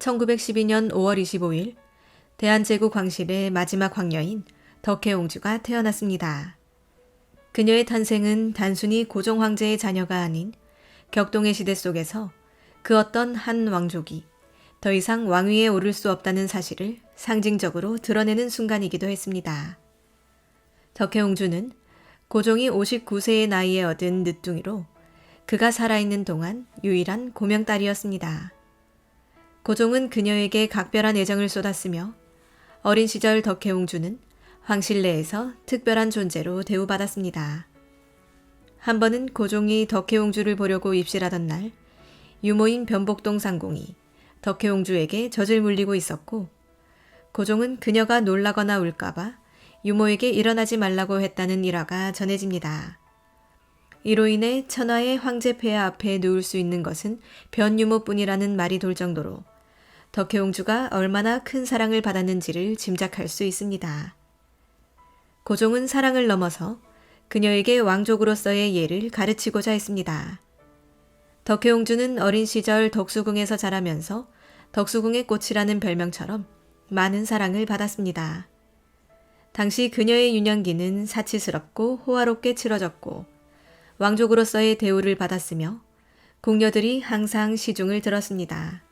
1912년 5월 25일 대한제국 황실의 마지막 황녀인 덕혜옹주가 태어났습니다. 그녀의 탄생은 단순히 고종 황제의 자녀가 아닌 격동의 시대 속에서 그 어떤 한 왕족이 더 이상 왕위에 오를 수 없다는 사실을 상징적으로 드러내는 순간이기도 했습니다. 덕혜옹주는 고종이 59세의 나이에 얻은 늦둥이로 그가 살아있는 동안 유일한 고명딸이었습니다. 고종은 그녀에게 각별한 애정을 쏟았으며 어린 시절 덕혜옹주는 황실 내에서 특별한 존재로 대우받았습니다. 한 번은 고종이 덕혜옹주를 보려고 입실하던 날 유모인 변복동 상공이 덕혜옹주에게 젖을 물리고 있었고 고종은 그녀가 놀라거나 울까봐 유모에게 일어나지 말라고 했다는 일화가 전해집니다. 이로 인해 천하의 황제 폐하 앞에 누울 수 있는 것은 변유모뿐이라는 말이 돌 정도로 덕혜옹주가 얼마나 큰 사랑을 받았는지를 짐작할 수 있습니다. 고종은 사랑을 넘어서 그녀에게 왕족으로서의 예를 가르치고자 했습니다. 덕혜옹주는 어린 시절 덕수궁에서 자라면서 덕수궁의 꽃이라는 별명처럼 많은 사랑을 받았습니다. 당시 그녀의 유년기는 사치스럽고 호화롭게 치러졌고 왕족으로서의 대우를 받았으며 궁녀들이 항상 시중을 들었습니다.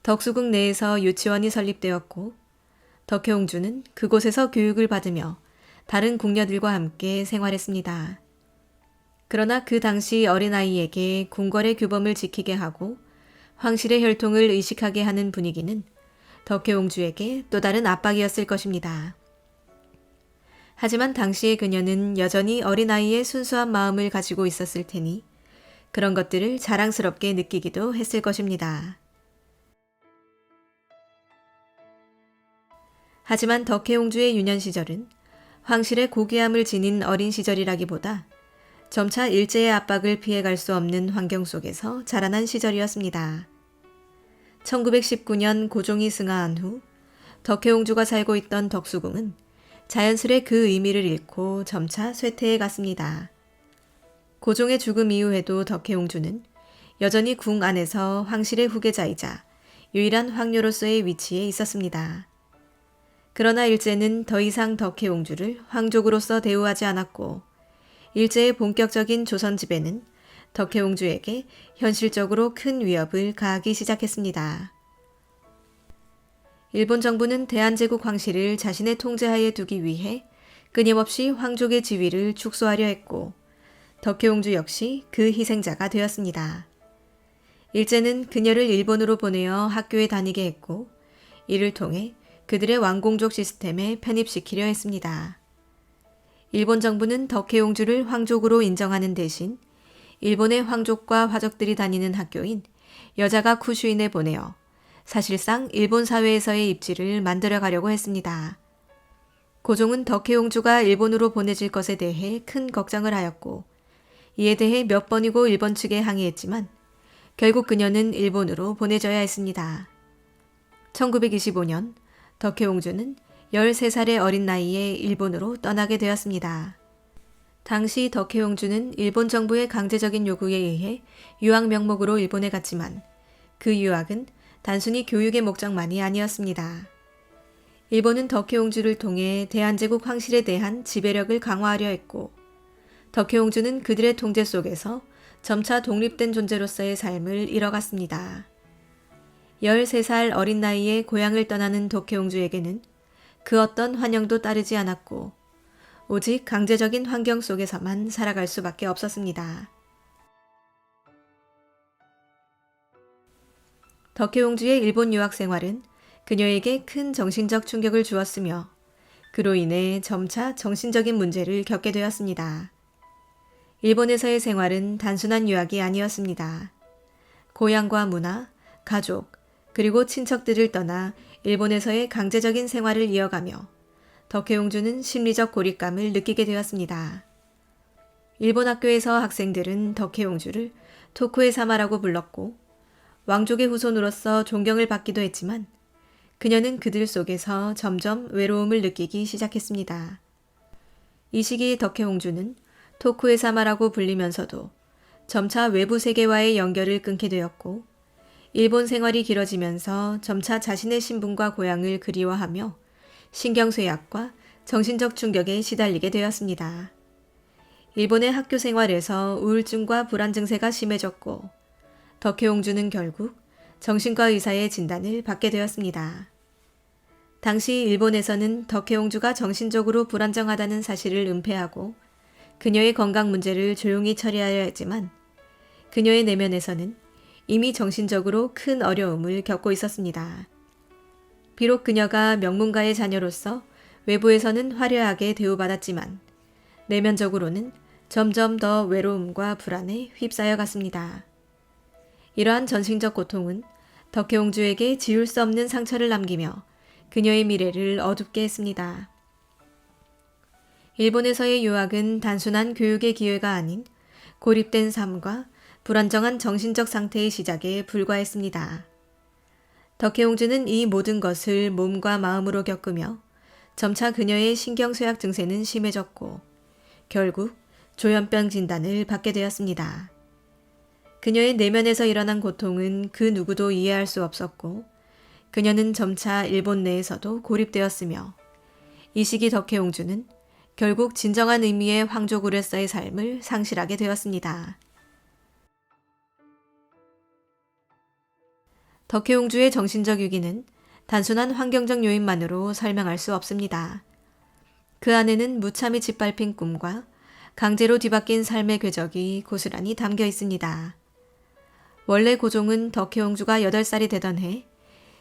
덕수궁 내에서 유치원이 설립되었고 덕혜옹주는 그곳에서 교육을 받으며 다른 궁녀들과 함께 생활했습니다. 그러나 그 당시 어린아이에게 궁궐의 규범을 지키게 하고 황실의 혈통을 의식하게 하는 분위기는 덕혜옹주에게 또 다른 압박이었을 것입니다. 하지만 당시의 그녀는 여전히 어린아이의 순수한 마음을 가지고 있었을 테니 그런 것들을 자랑스럽게 느끼기도 했을 것입니다. 하지만 덕혜옹주의 유년 시절은 황실의 고귀함을 지닌 어린 시절이라기보다 점차 일제의 압박을 피해갈 수 없는 환경 속에서 자라난 시절이었습니다. 1919년 고종이 승하한 후 덕혜옹주가 살고 있던 덕수궁은 자연스레 그 의미를 잃고 점차 쇠퇴해 갔습니다. 고종의 죽음 이후에도 덕혜옹주는 여전히 궁 안에서 황실의 후계자이자 유일한 황녀로서의 위치에 있었습니다. 그러나 일제는 더 이상 덕혜옹주를 황족으로서 대우하지 않았고 일제의 본격적인 조선 지배는 덕혜옹주에게 현실적으로 큰 위협을 가하기 시작했습니다. 일본 정부는 대한제국 황실을 자신의 통제하에 두기 위해 끊임없이 황족의 지위를 축소하려 했고 덕혜옹주 역시 그 희생자가 되었습니다. 일제는 그녀를 일본으로 보내어 학교에 다니게 했고 이를 통해 그들의 왕공족 시스템에 편입시키려 했습니다. 일본 정부는 덕혜옹주를 황족으로 인정하는 대신 일본의 황족과 화족들이 다니는 학교인 여자가 쿠슈인에 보내어 사실상 일본 사회에서의 입지를 만들어 가려고 했습니다. 고종은 덕혜옹주가 일본으로 보내질 것에 대해 큰 걱정을 하였고 이에 대해 몇 번이고 일본 측에 항의했지만 결국 그녀는 일본으로 보내져야 했습니다. 1925년 덕혜옹주는 13살의 어린 나이에 일본으로 떠나게 되었습니다. 당시 덕혜옹주는 일본 정부의 강제적인 요구에 의해 유학 명목으로 일본에 갔지만 그 유학은 단순히 교육의 목적만이 아니었습니다. 일본은 덕혜옹주를 통해 대한제국 황실에 대한 지배력을 강화하려 했고 덕혜옹주는 그들의 통제 속에서 점차 독립된 존재로서의 삶을 이뤄갔습니다. 13살 어린 나이에 고향을 떠나는 덕혜옹주에게는 그 어떤 환영도 따르지 않았고 오직 강제적인 환경 속에서만 살아갈 수밖에 없었습니다. 덕혜옹주의 일본 유학 생활은 그녀에게 큰 정신적 충격을 주었으며 그로 인해 점차 정신적인 문제를 겪게 되었습니다. 일본에서의 생활은 단순한 유학이 아니었습니다. 고향과 문화, 가족, 그리고 친척들을 떠나 일본에서의 강제적인 생활을 이어가며 덕혜옹주는 심리적 고립감을 느끼게 되었습니다. 일본 학교에서 학생들은 덕혜옹주를 토쿠에사마라고 불렀고 왕족의 후손으로서 존경을 받기도 했지만 그녀는 그들 속에서 점점 외로움을 느끼기 시작했습니다. 이 시기 덕혜옹주는 토쿠에사마라고 불리면서도 점차 외부 세계와의 연결을 끊게 되었고 일본 생활이 길어지면서 점차 자신의 신분과 고향을 그리워하며 신경쇠약과 정신적 충격에 시달리게 되었습니다. 일본의 학교 생활에서 우울증과 불안 증세가 심해졌고 덕혜옹주는 결국 정신과 의사의 진단을 받게 되었습니다. 당시 일본에서는 덕혜옹주가 정신적으로 불안정하다는 사실을 은폐하고 그녀의 건강 문제를 조용히 처리하려 했지만 그녀의 내면에서는 이미 정신적으로 큰 어려움을 겪고 있었습니다. 비록 그녀가 명문가의 자녀로서 외부에서는 화려하게 대우받았지만 내면적으로는 점점 더 외로움과 불안에 휩싸여 갔습니다. 이러한 전신적 고통은 덕혜옹주에게 지울 수 없는 상처를 남기며 그녀의 미래를 어둡게 했습니다. 일본에서의 유학은 단순한 교육의 기회가 아닌 고립된 삶과 불안정한 정신적 상태의 시작에 불과했습니다. 덕혜옹주는 이 모든 것을 몸과 마음으로 겪으며 점차 그녀의 신경쇠약 증세는 심해졌고 결국 조현병 진단을 받게 되었습니다. 그녀의 내면에서 일어난 고통은 그 누구도 이해할 수 없었고 그녀는 점차 일본 내에서도 고립되었으며 이 시기 덕혜옹주는 결국 진정한 의미의 황조구레서의 삶을 상실하게 되었습니다. 덕혜옹주의 정신적 위기는 단순한 환경적 요인만으로 설명할 수 없습니다. 그 안에는 무참히 짓밟힌 꿈과 강제로 뒤바뀐 삶의 궤적이 고스란히 담겨 있습니다. 원래 고종은 덕혜옹주가 8살이 되던 해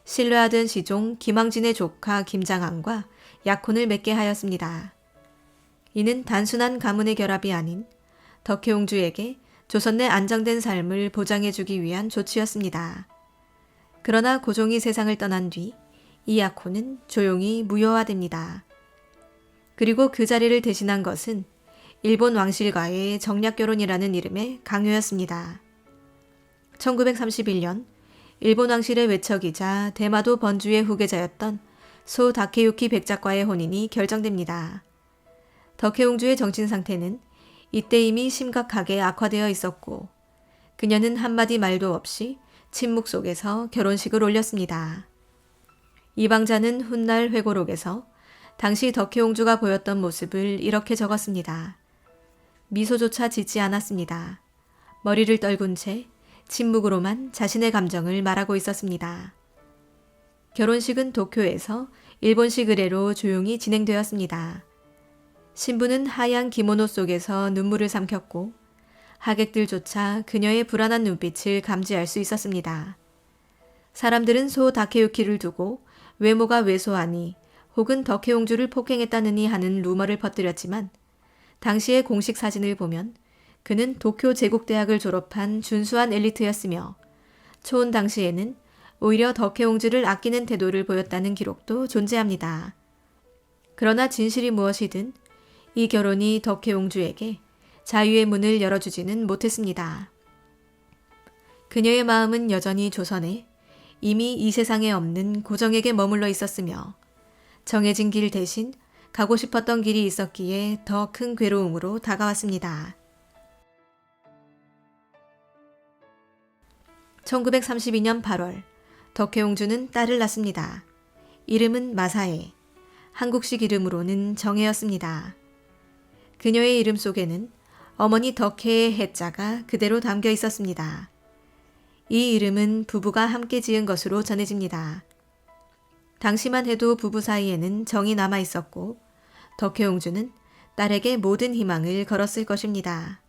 신뢰하던 시종 김황진의 조카 김장항과 약혼을 맺게 하였습니다. 이는 단순한 가문의 결합이 아닌 덕혜옹주에게 조선 내 안정된 삶을 보장해주기 위한 조치였습니다. 그러나 고종이 세상을 떠난 뒤 이 약혼은 조용히 무효화됩니다. 그리고 그 자리를 대신한 것은 일본 왕실과의 정략결혼이라는 이름의 강요였습니다. 1931년 일본 왕실의 외척이자 대마도 번주의 후계자였던 소 다케유키 백작과의 혼인이 결정됩니다. 덕혜옹주의 정신상태는 이때 이미 심각하게 악화되어 있었고 그녀는 한마디 말도 없이 침묵 속에서 결혼식을 올렸습니다. 이방자는 훗날 회고록에서 당시 덕혜옹주가 보였던 모습을 이렇게 적었습니다. 미소조차 짓지 않았습니다. 머리를 떨군 채 침묵으로만 자신의 감정을 말하고 있었습니다. 결혼식은 도쿄에서 일본식 의례로 조용히 진행되었습니다. 신부는 하얀 기모노 속에서 눈물을 삼켰고 하객들조차 그녀의 불안한 눈빛을 감지할 수 있었습니다. 사람들은 소 다케유키를 두고 외모가 왜소하니 혹은 덕혜옹주를 폭행했다느니 하는 루머를 퍼뜨렸지만 당시의 공식 사진을 보면 그는 도쿄 제국대학을 졸업한 준수한 엘리트였으며 초혼 당시에는 오히려 덕혜옹주를 아끼는 태도를 보였다는 기록도 존재합니다. 그러나 진실이 무엇이든 이 결혼이 덕혜옹주에게 자유의 문을 열어주지는 못했습니다. 그녀의 마음은 여전히 조선에 이미 이 세상에 없는 고정에게 머물러 있었으며 정해진 길 대신 가고 싶었던 길이 있었기에 더 큰 괴로움으로 다가왔습니다. 1932년 8월 덕혜옹주는 딸을 낳습니다. 이름은 마사에, 한국식 이름으로는 정혜였습니다. 그녀의 이름 속에는 어머니 덕혜의 해자가 그대로 담겨 있었습니다. 이 이름은 부부가 함께 지은 것으로 전해집니다. 당시만 해도 부부 사이에는 정이 남아 있었고 덕혜옹주는 딸에게 모든 희망을 걸었을 것입니다.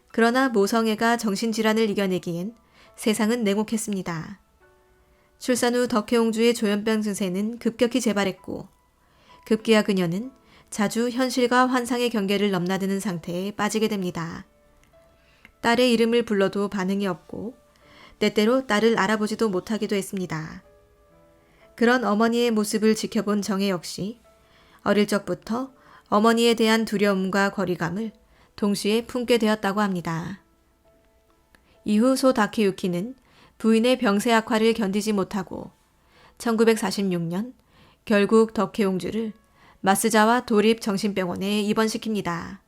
그러나 모성애가 정신질환을 이겨내기엔 세상은 냉혹했습니다. 출산 후 덕혜옹주의 조현병 증세는 급격히 재발했고 급기야 그녀는 자주 현실과 환상의 경계를 넘나드는 상태에 빠지게 됩니다. 딸의 이름을 불러도 반응이 없고 때때로 딸을 알아보지도 못하기도 했습니다. 그런 어머니의 모습을 지켜본 정혜 역시 어릴 적부터 어머니에 대한 두려움과 거리감을 동시에 품게 되었다고 합니다. 이후 소 다케유키는 부인의 병세 악화를 견디지 못하고 1946년 결국 덕혜옹주를 마스자와 도립정신병원에 입원시킵니다.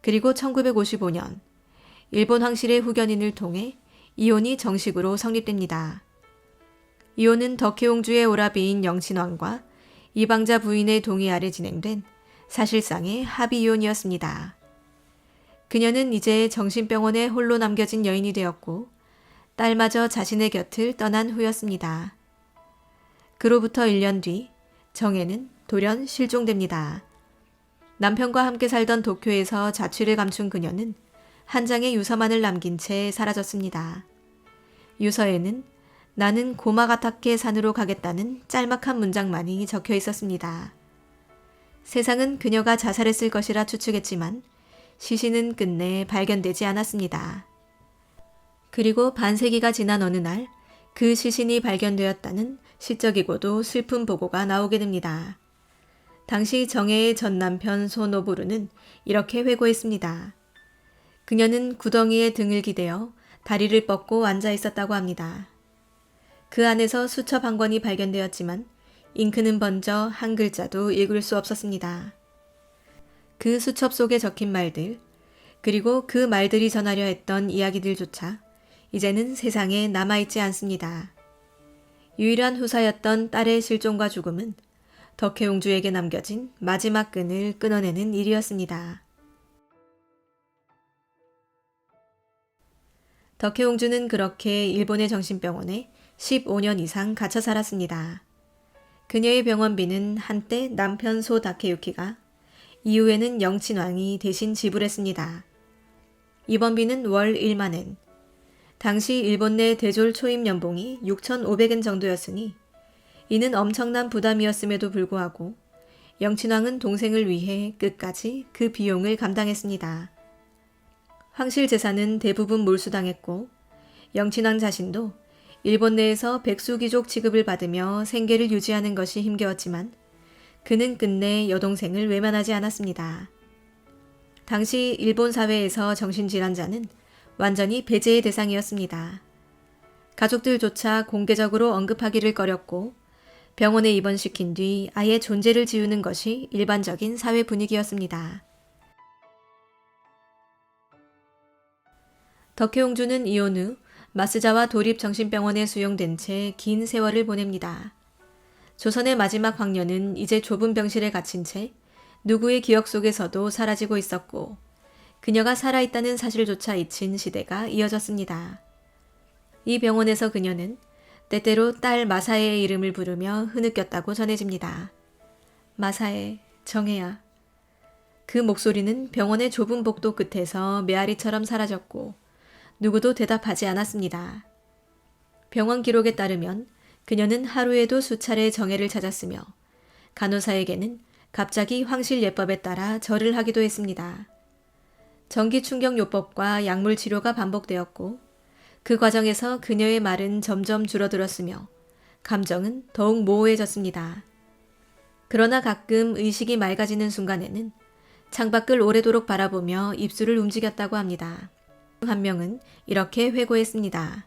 그리고 1955년 일본 황실의 후견인을 통해 이혼이 정식으로 성립됩니다. 이혼은 덕혜옹주의 오라비인 영친왕과 이방자 부인의 동의 아래 진행된 사실상의 합의 이혼이었습니다. 그녀는 이제 정신병원에 홀로 남겨진 여인이 되었고 딸마저 자신의 곁을 떠난 후였습니다. 그로부터 1년 뒤 정혜는 돌연 실종됩니다. 남편과 함께 살던 도쿄에서 자취를 감춘 그녀는 한 장의 유서만을 남긴 채 사라졌습니다. 유서에는 나는 고마가타케 산으로 가겠다는 짤막한 문장만이 적혀 있었습니다. 세상은 그녀가 자살했을 것이라 추측했지만 시신은 끝내 발견되지 않았습니다. 그리고 반세기가 지난 어느 날 그 시신이 발견되었다는 시적이고도 슬픈 보고가 나오게 됩니다. 당시 정혜의 전 남편 소노부루는 이렇게 회고했습니다. 그녀는 구덩이에 등을 기대어 다리를 뻗고 앉아 있었다고 합니다. 그 안에서 수첩 한 권이 발견되었지만 잉크는 번져 한 글자도 읽을 수 없었습니다. 그 수첩 속에 적힌 말들, 그리고 그 말들이 전하려 했던 이야기들조차 이제는 세상에 남아있지 않습니다. 유일한 후사였던 딸의 실종과 죽음은 덕혜옹주에게 남겨진 마지막 끈을 끊어내는 일이었습니다. 덕혜옹주는 그렇게 일본의 정신병원에 15년 이상 갇혀 살았습니다. 그녀의 병원비는 한때 남편 소 다케유키가, 이후에는 영친왕이 대신 지불했습니다. 입원비는 월 1만엔, 당시 일본 내 대졸 초임 연봉이 6,500엔 정도였으니 이는 엄청난 부담이었음에도 불구하고 영친왕은 동생을 위해 끝까지 그 비용을 감당했습니다. 황실 재산은 대부분 몰수당했고 영친왕 자신도 일본 내에서 백수귀족 취급을 받으며 생계를 유지하는 것이 힘겨웠지만 그는 끝내 여동생을 외면하지 않았습니다. 당시 일본 사회에서 정신질환자는 완전히 배제의 대상이었습니다. 가족들조차 공개적으로 언급하기를 꺼렸고 병원에 입원시킨 뒤 아예 존재를 지우는 것이 일반적인 사회 분위기였습니다. 덕혜옹주는 이혼 후 마스자와 도립정신병원에 수용된 채 긴 세월을 보냅니다. 조선의 마지막 황녀는 이제 좁은 병실에 갇힌 채 누구의 기억 속에서도 사라지고 있었고 그녀가 살아있다는 사실조차 잊힌 시대가 이어졌습니다. 이 병원에서 그녀는 때때로 딸 마사에의 이름을 부르며 흐느꼈다고 전해집니다. 마사에, 정혜야. 그 목소리는 병원의 좁은 복도 끝에서 메아리처럼 사라졌고 누구도 대답하지 않았습니다. 병원 기록에 따르면 그녀는 하루에도 수차례 정혜를 찾았으며 간호사에게는 갑자기 황실 예법에 따라 절을 하기도 했습니다. 전기충격요법과 약물 치료가 반복되었고 그 과정에서 그녀의 말은 점점 줄어들었으며 감정은 더욱 모호해졌습니다. 그러나 가끔 의식이 맑아지는 순간에는 창밖을 오래도록 바라보며 입술을 움직였다고 합니다. 한 명은 이렇게 회고했습니다.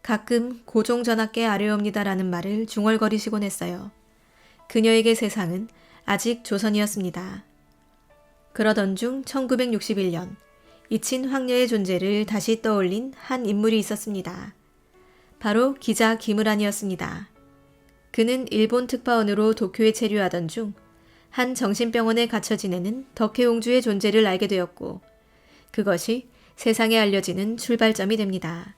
가끔 고종전하께 아뢰옵니다라는 말을 중얼거리시곤 했어요. 그녀에게 세상은 아직 조선이었습니다. 그러던 중 1961년 잊힌 황녀의 존재를 다시 떠올린 한 인물이 있었습니다. 바로 기자 김으란이었습니다. 그는 일본 특파원으로 도쿄에 체류하던 중 한 정신병원에 갇혀 지내는 덕혜옹주의 존재를 알게 되었고 그것이 세상에 알려지는 출발점이 됩니다.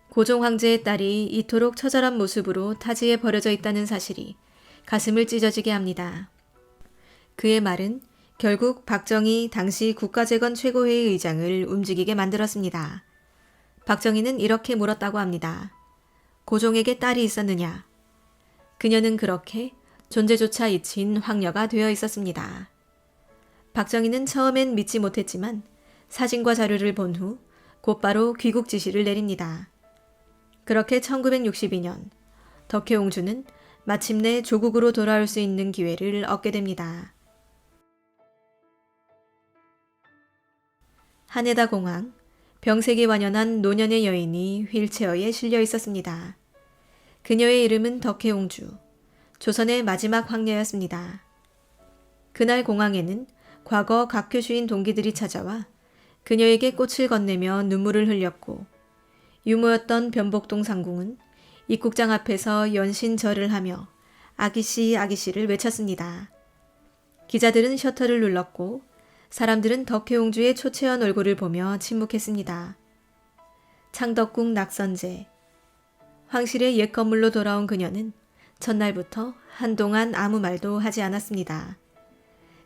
고종 황제의 딸이 이토록 처절한 모습으로 타지에 버려져 있다는 사실이 가슴을 찢어지게 합니다. 그의 말은 결국 박정희 당시 국가재건 최고회의 의장을 움직이게 만들었습니다. 박정희는 이렇게 물었다고 합니다. 고종에게 딸이 있었느냐? 그녀는 그렇게 존재조차 잊힌 황녀가 되어 있었습니다. 박정희는 처음엔 믿지 못했지만 사진과 자료를 본 후 곧바로 귀국 지시를 내립니다. 그렇게 1962년 덕혜옹주는 마침내 조국으로 돌아올 수 있는 기회를 얻게 됩니다. 하네다 공항, 병색이 완연한 노년의 여인이 휠체어에 실려 있었습니다. 그녀의 이름은 덕혜옹주, 조선의 마지막 황녀였습니다. 그날 공항에는 과거 각교주인 동기들이 찾아와 그녀에게 꽃을 건네며 눈물을 흘렸고 유모였던 변복동 상궁은 입국장 앞에서 연신절을 하며 아기씨 아기씨를 외쳤습니다. 기자들은 셔터를 눌렀고 사람들은 덕혜옹주의 초췌한 얼굴을 보며 침묵했습니다. 창덕궁 낙선제. 황실의 옛 건물로 돌아온 그녀는 첫날부터 한동안 아무 말도 하지 않았습니다.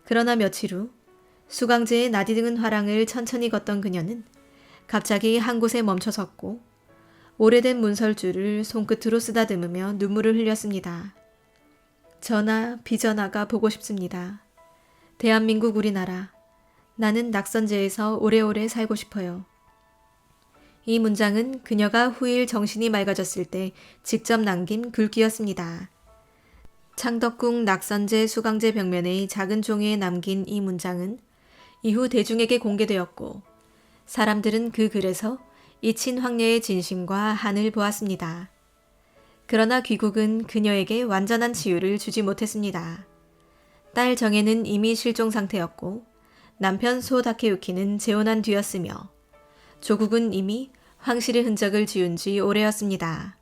그러나 며칠 후 수강제의 나디등은 화랑을 천천히 걷던 그녀는 갑자기 한 곳에 멈춰섰고 오래된 문설주를 손끝으로 쓰다듬으며 눈물을 흘렸습니다. 전하, 비전하가 보고 싶습니다. 대한민국 우리나라. 나는 낙선제에서 오래오래 살고 싶어요. 이 문장은 그녀가 후일 정신이 맑아졌을 때 직접 남긴 글귀였습니다. 창덕궁 낙선제 수강제 벽면의 작은 종이에 남긴 이 문장은 이후 대중에게 공개되었고 사람들은 그 글에서 이친 황녀의 진심과 한을 보았습니다. 그러나 귀국은 그녀에게 완전한 치유를 주지 못했습니다. 딸 정혜는 이미 실종 상태였고 남편 소 다케유키는 재혼한 뒤였으며 조국은 이미 황실의 흔적을 지운 지 오래였습니다.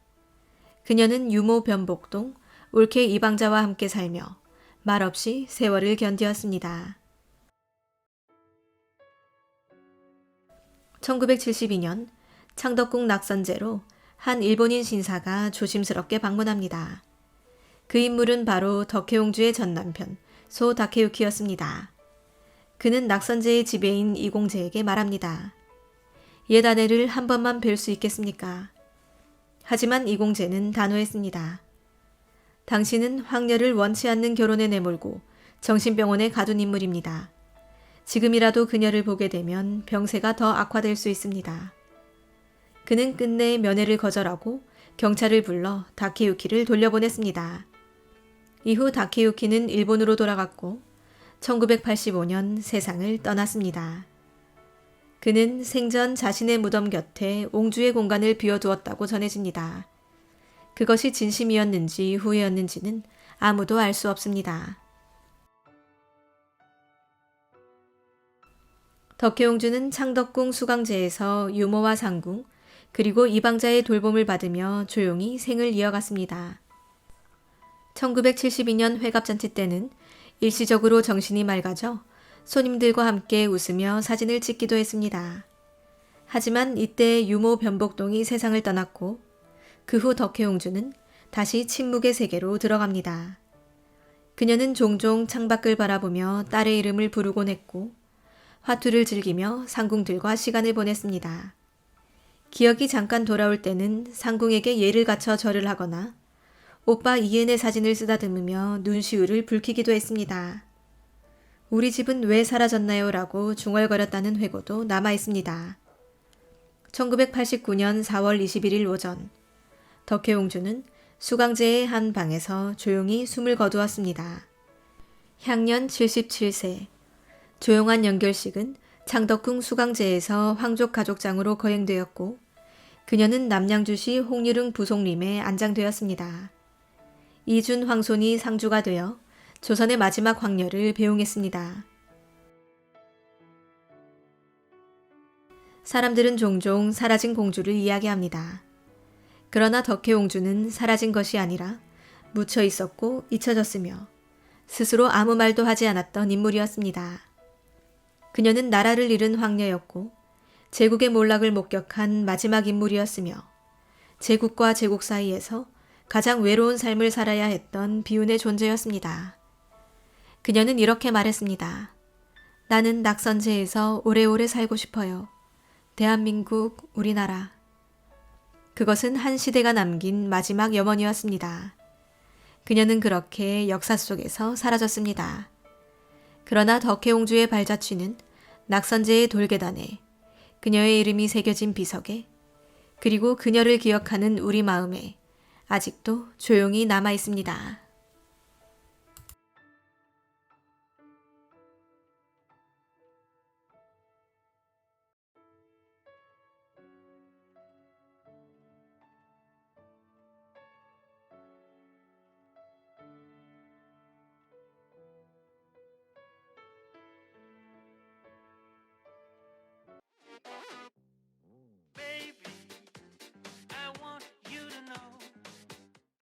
그녀는 유모 변복동 올케 이방자와 함께 살며 말없이 세월을 견디었습니다. 1972년 창덕궁 낙선제로 한 일본인 신사가 조심스럽게 방문합니다. 그 인물은 바로 덕혜옹주의 전 남편 소 다케유키였습니다. 그는 낙선제의 지배인 이공제에게 말합니다. 옛 아내를 한 번만 뵐 수 있겠습니까? 하지만 이공제는 단호했습니다. 당신은 황녀를 원치 않는 결혼에 내몰고 정신병원에 가둔 인물입니다. 지금이라도 그녀를 보게 되면 병세가 더 악화될 수 있습니다. 그는 끝내 면회를 거절하고 경찰을 불러 다케유키를 돌려보냈습니다. 이후 다케유키는 일본으로 돌아갔고 1985년 세상을 떠났습니다. 그는 생전 자신의 무덤 곁에 옹주의 공간을 비워두었다고 전해집니다. 그것이 진심이었는지 후회였는지는 아무도 알 수 없습니다. 덕혜옹주는 창덕궁 수강제에서 유모와 상궁 그리고 이방자의 돌봄을 받으며 조용히 생을 이어갔습니다. 1972년 회갑잔치 때는 일시적으로 정신이 맑아져 손님들과 함께 웃으며 사진을 찍기도 했습니다. 하지만 이때 유모 변복동이 세상을 떠났고 그 후 덕혜옹주는 다시 침묵의 세계로 들어갑니다. 그녀는 종종 창밖을 바라보며 딸의 이름을 부르곤 했고 화투를 즐기며 상궁들과 시간을 보냈습니다. 기억이 잠깐 돌아올 때는 상궁에게 예를 갖춰 절을 하거나 오빠 이엔의 사진을 쓰다듬으며 눈시울을 붉히기도 했습니다. 우리 집은 왜 사라졌나요? 라고 중얼거렸다는 회고도 남아있습니다. 1989년 4월 21일 오전 덕혜옹주는 수강제의 한 방에서 조용히 숨을 거두었습니다. 향년 77세. 조용한 연결식은 창덕궁 수강제에서 황족 가족장으로 거행되었고 그녀는 남양주시 홍유릉 부속림에 안장되었습니다. 이준 황손이 상주가 되어 조선의 마지막 황녀를 배웅했습니다. 사람들은 종종 사라진 공주를 이야기합니다. 그러나 덕혜옹주는 사라진 것이 아니라 묻혀 있었고 잊혀졌으며 스스로 아무 말도 하지 않았던 인물이었습니다. 그녀는 나라를 잃은 황녀였고 제국의 몰락을 목격한 마지막 인물이었으며 제국과 제국 사이에서 가장 외로운 삶을 살아야 했던 비운의 존재였습니다. 그녀는 이렇게 말했습니다. 나는 낙선제에서 오래오래 살고 싶어요. 대한민국, 우리나라. 그것은 한 시대가 남긴 마지막 염원이었습니다. 그녀는 그렇게 역사 속에서 사라졌습니다. 그러나 덕혜옹주의 발자취는 낙선제의 돌계단에 그녀의 이름이 새겨진 비석에 그리고 그녀를 기억하는 우리 마음에 아직도 조용히 남아 있습니다.